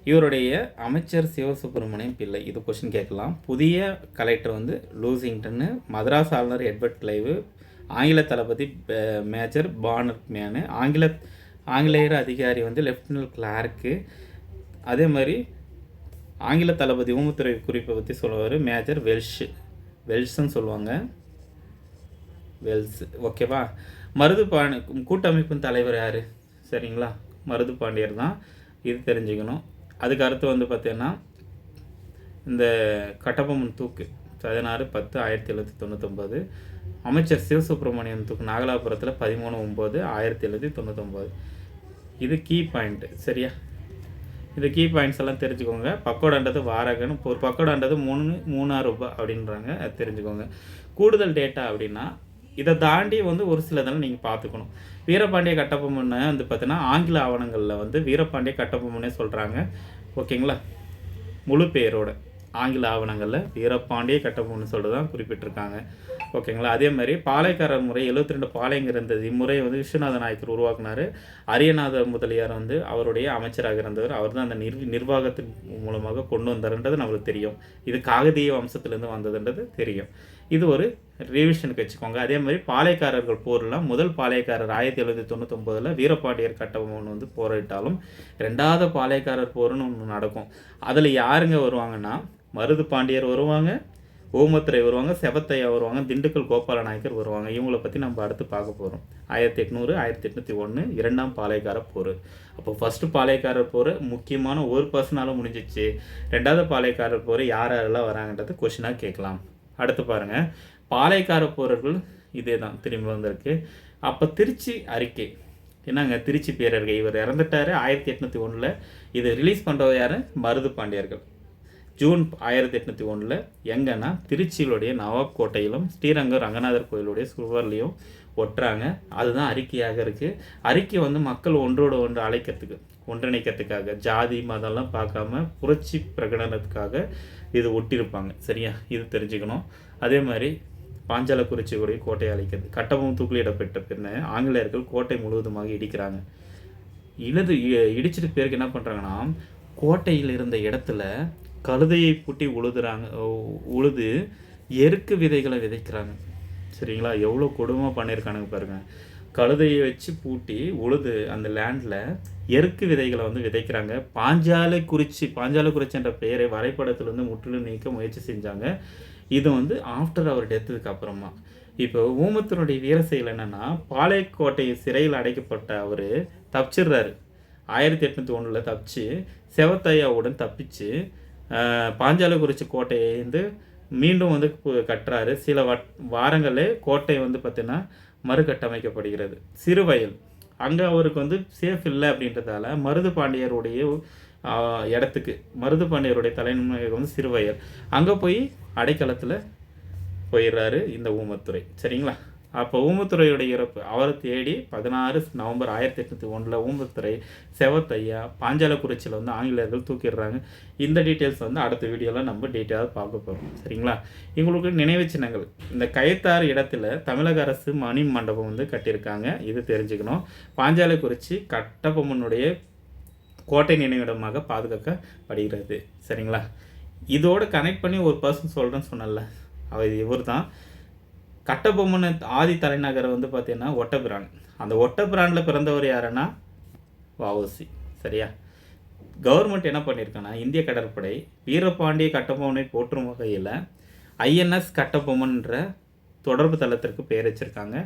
இவருடைய அமைச்சர் சிவசுப்பிரமணியம் பிள்ளை, இது கொஸ்டின் கேட்கலாம். புதிய கலெக்டர் வந்து லூசிங்டன்னு, மதராஸ் ஆளுநர் எட்வர்ட் கிளைவு, ஆங்கில தளபதி மேஜர் பார்னட் மேனு, ஆங்கிலேயர் அதிகாரி வந்து லெஃப்டினன்ட் கிளார்க்கு, அதே மாதிரி ஆங்கில தளபதி ஊமத்துறை குறிப்பை பற்றி சொல்லுவார் மேஜர் வெல்ஸ்ன்னு சொல்லுவாங்க, வெல்ஸ். ஓகேவா. கூட்டமைப்பின் தலைவர் யார்? சரிங்களா, மருது பாண்டியர் தான். இது தெரிஞ்சுக்கணும். அதுக்கு அடுத்து வந்து பார்த்தீங்கன்னா இந்த கட்டபொம்மன் தூக்கு 16/10/1799, அமைச்சர் சிவசுப்பிரமணியன் தூக்கு நாகலாபுரத்தில் 13/9/1799. இது கீ பாயிண்ட்டு. சரியா, இந்த கீ பாயிண்ட்ஸ் எல்லாம் தெரிஞ்சுக்கோங்க. பக்கோடான்றது வாரகன், ஒரு பக்கோடான்றது 3 ரூபாய் அப்படின்றாங்க, அது தெரிஞ்சுக்கோங்க. கூடுதல் டேட்டா அப்படின்னா இதை தாண்டி வந்து ஒரு சிலதெல்லாம் நீங்கள் பார்த்துக்கணும். வீரபாண்டிய கட்டபொம்மனை வந்து பார்த்தீங்கன்னா ஆங்கில ஆவணங்களில் வந்து வீரபாண்டிய கட்டபொம்மனே சொல்கிறாங்க. ஓகேங்களா, முழு பேரோட ஆங்கில ஆவணங்களில் வீரபாண்டிய கட்டபொம்மன் சொல்லிட்டு தான் குறிப்பிட்டிருக்காங்க. ஓகேங்களா. அதே மாதிரி பாளையக்காரர் முறை 72 பாளையங்க இருந்தது. இம்முறையை வந்து விஸ்வநாத நாயக்கர் உருவாக்குனார். அரியநாத முதலியார் வந்து அவருடைய அமைச்சராக இருந்தவர். அவர் தான் அந்த நிர்வாகத்தின் மூலமாக கொண்டு வந்தார்ன்றது நம்மளுக்கு தெரியும். இது காகதீய வம்சத்திலேருந்து வந்ததுன்றது தெரியும். இது ஒரு ரிவிஷனுக்கு வச்சுக்கோங்க. அதே மாதிரி பாளையக்காரர்கள் போர்லாம் முதல் பாளையக்காரர் 1799 வீரபாண்டியர் கட்டபொம்மன் வந்து போரிட்டாலும் 2வது பாளையக்காரர் போர்னு ஒன்று நடக்கும். அதில் யாருங்க வருவாங்கன்னா மருது பாண்டியர் வருவாங்க, ஓமத்துரை வருவாங்க, செவத்தையா வருவாங்க, திண்டுக்கல் கோபால நாயக்கர் வருவாங்க. இவங்களை பற்றி நம்ம அடுத்து பார்க்க போகிறோம். 1800 1801 2ஆம் பாளையக்கார போர். அப்போ ஃபஸ்ட்டு பாளையக்காரர் போர் முக்கியமான ஒரு பர்சனால முடிஞ்சிச்சு. 2வது பாளையக்காரர் போர் யாரெல்லாம் வராங்கன்றது கொஷினாக கேட்கலாம். அடுத்து பாருங்கள், பாளையக்கார போர்கள் இதே தான் திரும்பி வந்திருக்கு. அப்போ திருச்சி அறிக்கை என்னங்க, திருச்சி பேரறிக்கை. இவர் இறந்துட்டார் 1801. இது ரிலீஸ் பண்ணுறது யார்? மருது பாண்டியர்கள். ஜூன் 1801 எங்கன்னா திருச்சியிலுடைய நவாப் கோட்டையிலும் ஸ்ரீரங்கம் ரங்கநாதர் கோயிலுடைய சுவர்லையும் ஒட்டுறாங்க. அதுதான் அறிக்கையாக இருக்குது. அறிக்கை வந்து மக்கள் ஒன்றோடு ஒன்று ஒன்றிணைக்கிறதுக்காக, ஜாதி மதம்லாம் பார்க்காம புரட்சி பிரகடனத்துக்காக இது ஒட்டியிருப்பாங்க. சரியா, இது தெரிஞ்சுக்கணும். அதே மாதிரி பாஞ்சாலக்குறிச்சியுடைய கோட்டையை அழிக்கிறது. கட்டபொம்மன் தூக்கிலிடப்பட்ட பின்ன ஆங்கிலேயர்கள் கோட்டை முழுவதுமாக இடிக்கிறாங்க. இடிச்சிட்டு பேருக்கு என்ன பண்ணுறாங்கன்னா, கோட்டையில் இருந்த இடத்துல கழுதையை பூட்டி உழுது எருக்கு விதைகளை விதைக்கிறாங்க. சரிங்களா, எவ்வளோ கொடுமை பண்ணியிருக்கானுங்க பாருங்கள். கழுதையை வச்சு பூட்டி உழுது அந்த லேண்டில் எருக்கு விதைகளை வந்து விதைக்கிறாங்க. பாஞ்சாலக்குறிச்சின்ற பெயரை வரைபடத்துலேருந்து முற்றிலும் நீக்க முயற்சி செஞ்சாங்க. இது வந்து ஆஃப்டர் அவர் டெத்துக்கு அப்புறமா. இப்போ ஊமத்தினுடைய வீர செயல் என்னென்னா, பாளையக்கோட்டை சிறையில் அடைக்கப்பட்ட அவர் தப்பிச்சிடுறாரு. 1801 தப்பிச்சு செவத்தையாவுடன் தப்பிச்சு பாஞ்சாலக்குறிச்சி கோட்டையை வந்து மீண்டும் வந்து கட்டுறாரு. சில வாரங்களே கோட்டை வந்து பார்த்திங்கன்னா மறுகட்டமைக்கப்படுகிறது. சிறுவயல் அங்கே அவருக்கு வந்து சேஃப் இல்லை அப்படின்றதால மருது பாண்டியருடைய இடத்துக்கு, மருது பாண்டியருடைய தலைநகரம் வந்து சிறுவயல், அங்கே போய் அடைக்கலத்தில் போயிடுறாரு இந்த ஊமத்துரை. சரிங்களா. அப்போ ஊமத்துறையுடைய இறப்பு அவரை தேடி 16 நவம்பர் 1801 ஊமத்துறை செவத்தையா பாஞ்சாலக்குறிச்சியில் வந்து ஆங்கிலேயர்கள் தூக்கிடுறாங்க. இந்த டீட்டெயில்ஸ் வந்து அடுத்த வீடியோவில் நம்ம டீட்டெயிலாக பார்க்க போகிறோம். சரிங்களா. எங்களுக்கு நினைவு சின்னங்கள், இந்த கயத்தாறு இடத்துல தமிழக அரசு மணி மண்டபம் வந்து கட்டியிருக்காங்க. இது தெரிஞ்சுக்கணும். பாஞ்சாலக்குறிச்சி கட்டபொம்மனுடைய கோட்டை நினைவிடமாக பாதுகாக்கப்படுகிறது. சரிங்களா. இதோடு கனெக்ட் பண்ணி ஒரு பர்சன் சொல்கிறேன்னு சொன்னல, அவர் இவர் தான். கட்டபொம்மன் ஆதி தலைநகரை வந்து பார்த்தீங்கன்னா ஒட்டபிரான். அந்த ஒட்டபிரானில் பிறந்தவர் யாருன்னா வஉசி. சரியா. கவர்மெண்ட் என்ன பண்ணியிருக்காங்கன்னா, இந்திய கடற்படை வீரபாண்டிய கட்டபொம்மனை போற்றும் வகையில் ஐஎன்எஸ் கட்டபொம்மன்ற தொடர்பு தளத்திற்கு பெயர் வச்சுருக்காங்க.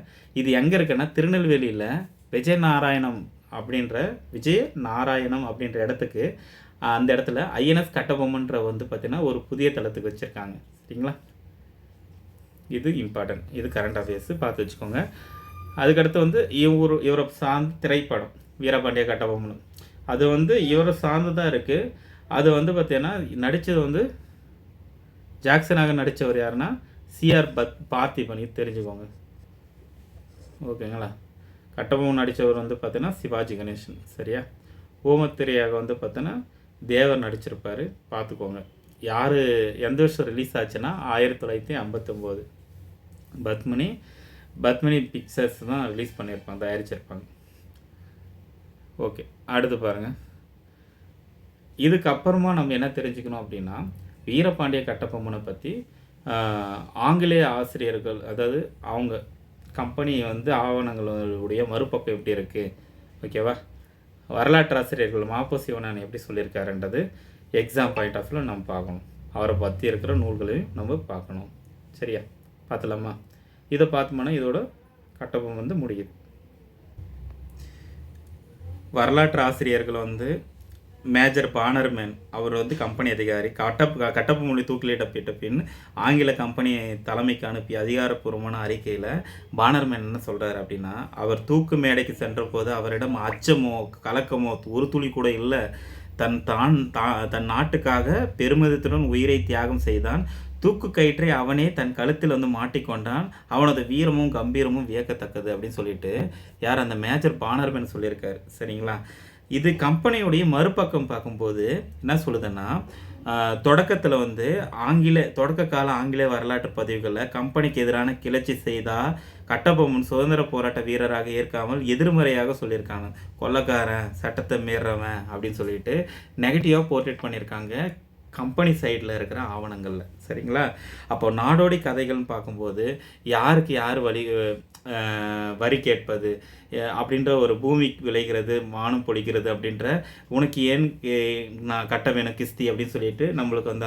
இது எங்கே இருக்குன்னா திருநெல்வேலியில் விஜயநாராயணம் அப்படின்ற இடத்துக்கு, அந்த இடத்துல ஐஎன்எஸ் கட்டபொம்மன்ற வந்து பார்த்திங்கன்னா ஒரு புதிய தளத்துக்கு வச்சுருக்காங்க. சரிங்களா. இது இம்பார்ட்டன்ட், இது கரண்ட் அஃபேர்ஸ் பார்த்து வச்சுக்கோங்க. அதுக்கடுத்து வந்து இவரை சார்ந்த திரைப்படம் வீரபாண்டிய கட்டபொம்மன், அது வந்து இவரை சார்ந்து தான் இருக்குது. அது வந்து பார்த்தீங்கன்னா நடித்தது வந்து ஜாக்சனாக நடித்தவர் யாருன்னா சிஆர் பார்த்திபன், இது தெரிஞ்சுக்கோங்க. ஓகேங்களா. கட்டபொம்மன் நடித்தவர் வந்து பார்த்தீங்கன்னா சிவாஜி கணேசன். சரியா. ஊமத்திரையாக வந்து பார்த்தீங்கன்னா தேவர் நடிச்சிருப்பார், பார்த்துக்கோங்க. யார் எந்த வருஷம் ரிலீஸ் ஆச்சுன்னா 1959. பத்மினி பிக்சர்ஸ் தான் ரிலீஸ் பண்ணியிருப்பாங்க, தயாரிச்சிருப்பாங்க. ஓகே, அடுத்து பாருங்கள். இதுக்கப்புறமா நம்ம என்ன தெரிஞ்சுக்கணும் அப்படின்னா, வீரபாண்டிய கட்டபொம்மனை பற்றி ஆங்கிலேய ஆசிரியர்கள், அதாவது அவங்க கம்பெனி வந்து ஆவணங்களுடைய மறுபக்கம் எப்படி இருக்குது, ஓகேவா, வரலாற்று ஆசிரியர்கள் மாப்போ சிவஞானம் எப்படி சொல்லியிருக்காருன்றது எக்ஸாம் பாயிண்ட் ஆஃப் வியூவில் நம்ம பார்க்கணும். அவரை பற்றி இருக்கிற நூல்களையும் நம்ம பார்க்கணும். சரியா, பார்த்துலாமா? இதை பார்த்தோம்னா இதோட கட்டபொம்மன் வந்து முடியுது. வரலாற்று ஆசிரியர்கள் வந்து மேஜர் பானர்மேன், அவர் வந்து கம்பெனி அதிகாரி. கட்டபொம்மனை தூக்கிலிடப்பட்ட பின் ஆங்கில கம்பெனி தலைமைக்கு அனுப்பிய அதிகாரப்பூர்வமான அறிக்கையில் பானர்மேன் என்ன சொல்கிறார் அப்படின்னா, அவர் தூக்கு மேடைக்கு சென்ற போது அவரிடம் அச்சமோ கலக்கமோ ஒரு துளி கூட இல்லை. தன் நாட்டுக்காக பெருமிதத்துடன் உயிரை தியாகம் செய்தான். தூக்கு கயிற்றை அவனே தன் கழுத்தில் வந்து மாட்டிக்கொண்டான். அவனது வீரமும் கம்பீரமும் வியக்கத்தக்கது அப்படின்னு சொல்லிட்டு யார் அந்த மேஜர் பானர்மேன் சொல்லியிருக்காரு. சரிங்களா. இது கம்பெனியுடைய மறுபக்கம் பார்க்கும்போது என்ன சொல்லுதுன்னா, தொடக்கத்தில் வந்து தொடக்க கால ஆங்கில வரலாற்று பதிவுகளில் கம்பெனிக்கு எதிரான கிளர்ச்சி செய்தால் கட்டபொம்மன் சுதந்திர போராட்ட வீரராக ஏற்காமல் எதிர்மறையாக சொல்லியிருக்காங்க. கொள்ளைக்காரன், சட்டத்தை மீறவன் அப்படின்னு சொல்லிட்டு நெகட்டிவாக போர்ட்ரேட் பண்ணியிருக்காங்க கம்பெனி சைடில் இருக்கிற ஆவணங்களில். சரிங்களா. அப்போ நாடோடி கதைகள்னு பார்க்கும்போது யாருக்கு யார் வரி கேட்பது அப்படின்ற ஒரு பூமி விளைகிறது, வானம் பொழிகிறது அப்படின்ற, உனக்கு ஏன் நான் கட்ட வேணும் கிஸ்தி அப்படின்னு சொல்லிட்டு நம்மளுக்கு வந்து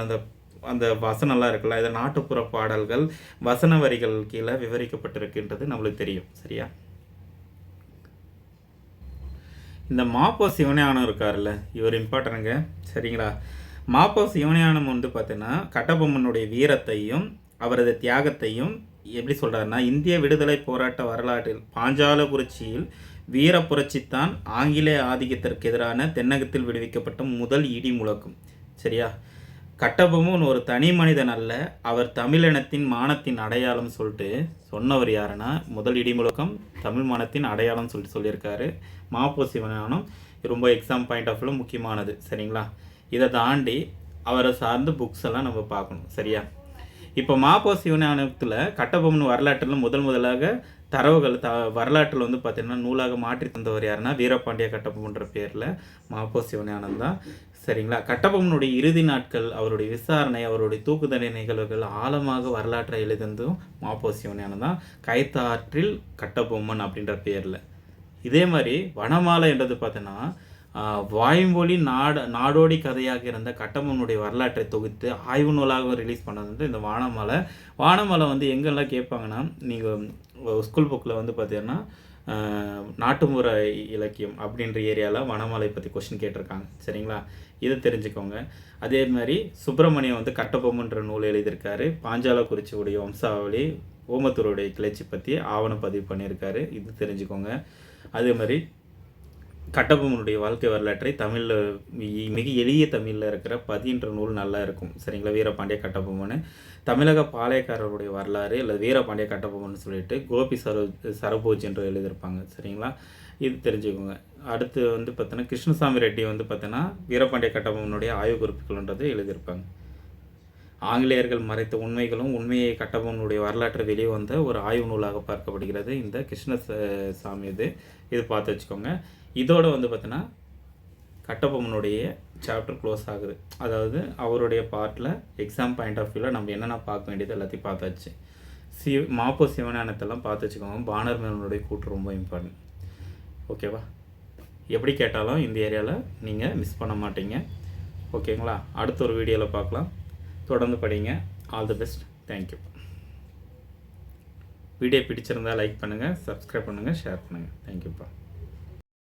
அந்த வசனம்லாம் இருக்குல்ல, இதை நாட்டுப்புற பாடல்கள் வசன வரிகள் கீழே விவரிக்கப்பட்டிருக்குன்றது நம்மளுக்கு தெரியும். சரியா. இந்த மாப்போ சிவஞானம் இருக்கார்ல, இவர் இம்பார்ட்டனுங்க. சரிங்களா. மாப்போ சிவஞானம் வந்து பார்த்தீங்கன்னா கட்டபொம்மனுடைய வீரத்தையும் அவரது தியாகத்தையும் எப்படி சொல்கிறாருன்னா, இந்திய விடுதலை போராட்ட வரலாற்றில் பாஞ்சாலக்குறிச்சியில் வீர புரட்சித்தான் ஆங்கிலேய ஆதிக்கத்திற்கு எதிரான தென்னகத்தில் விடுவிக்கப்பட்ட முதல் இடி முழக்கம். சரியா. கட்டபொம்மன் ஒரு தனி மனிதன் அல்ல, அவர் தமிழினத்தின் மானத்தின் அடையாளம் சொல்லிட்டு சொன்னவர் யாருன்னா, முதல் இடி முழக்கம் தமிழ் மானத்தின் அடையாளம் சொல்லிட்டு சொல்லியிருக்காரு மாப்போ சிவஞானம். ரொம்ப எக்ஸாம் பாயிண்ட் ஆஃப் வியூவில் முக்கியமானது. சரிங்களா. இதை தாண்டி அவரை சார்ந்த புக்ஸ் எல்லாம் நம்ம பார்க்கணும். சரியா. இப்போ மாப்போ சிவஞானத்தில் கட்டபொம்மன் வரலாற்றில் முதலாக தரவுகள் வரலாற்றில் வந்து பார்த்திங்கன்னா நூலாக மாற்றி தந்தவர் யாருன்னா வீரபாண்டிய கட்டபொம்மன்ற பேரில் மாப்போ சிவஞானம் தான். சரிங்களா. கட்டபொம்மனுடைய இறுதி நாட்கள், அவருடைய விசாரணை, அவருடைய தூக்குதண்டனை நிகழ்வுகள் ஆழமாக வரலாற்றை எழுதும் மாப்போ சிவஞானம் தான், கைத்தாற்றில் கட்டபொம்மன் அப்படின்ற பேரில். இதே மாதிரி வனமாலை என்றது பார்த்தீங்கன்னா வாய்மொழி நாடோடி கதையாக இருந்த கட்டபொம்மனுடைய வரலாற்றை தொகுத்து ஆய்வு நூலாக ரிலீஸ் பண்ணது வந்து இந்த வானமாலை வந்து எங்கெல்லாம் கேட்பாங்கன்னா, நீங்கள் ஸ்கூல் புக்கில் வந்து பார்த்தீங்கன்னா நாட்டுப்புற இலக்கியம் அப்படின்ற ஏரியாவில் வனமாலை பற்றி கொஸ்டின் கேட்டிருக்காங்க. சரிங்களா. இதை தெரிஞ்சுக்கோங்க. அதே மாதிரி சுப்பிரமணியம் வந்து கட்டபொம்மன்ற நூல் எழுதியிருக்காரு. பாஞ்சாலக்குறிச்சியுடைய வம்சாவளி, ஓமத்தூருடைய கிளர்ச்சி பற்றி ஆவணம் பதிவு பண்ணியிருக்காரு. இது தெரிஞ்சுக்கோங்க. அதே மாதிரி கட்டபொம்மனுடைய வாழ்க்கை வரலாற்றை தமிழில் மிக எளிய தமிழில் இருக்கிற பதின்ற நூல் நல்லா இருக்கும். சரிங்களா. வீரபாண்டிய கட்டபொம்மன், தமிழக பாளையக்காரருடைய வரலாறு இல்லை வீரபாண்டிய கட்டபொம்மன் சொல்லிட்டு கோபி சரபோஜ் என்று எழுதியிருப்பாங்க. சரிங்களா. இது தெரிஞ்சுக்கோங்க. அடுத்து வந்து பார்த்தோன்னா கிருஷ்ணசாமி ரெட்டி வந்து பார்த்தோன்னா வீரபாண்டிய கட்டபொம்மனுடைய ஆய்வு குறிப்புகள்ன்றது எழுதியிருப்பாங்க. ஆங்கிலேயர்கள் மறைத்த உண்மைகளும் உண்மையை கட்டபொம்மனுடைய வரலாற்று வெளியே வந்த ஒரு ஆய்வு நூலாக பார்க்கப்படுகிறது இந்த கிருஷ்ணசாமி. இது பார்த்து வச்சுக்கோங்க. இதோட வந்து பார்த்தீங்கன்னா கட்டபொம்மனுடைய சாப்டர் க்ளோஸ் ஆகுது. அதாவது அவருடைய பார்ட்டில் எக்ஸாம் பாயிண்ட் ஆஃப் வியூவில் நம்ம என்னென்ன பார்க்க வேண்டியது எல்லாத்தையும் பார்த்தாச்சு. மாப்போ சிவஞானத்தெல்லாம் பார்த்து வச்சுக்கோங்க. பானர்மேனுடைய கூட்டு ரொம்ப இம்பார்ட்டன்ட். ஓகேவா. எப்படி கேட்டாலும் இந்த ஏரியாவில் நீங்கள் மிஸ் பண்ண மாட்டீங்க. ஓகேங்களா. அடுத்த ஒரு வீடியோவில் பார்க்கலாம். தொடர்ந்து படிங்க. All the best. Thank you. Video பிடிச்சிருந்தால் லைக் பண்ணுங்கள், சப்ஸ்கிரைப் பண்ணுங்கள், ஷேர் பண்ணுங்கள். தேங்க்யூப்பா.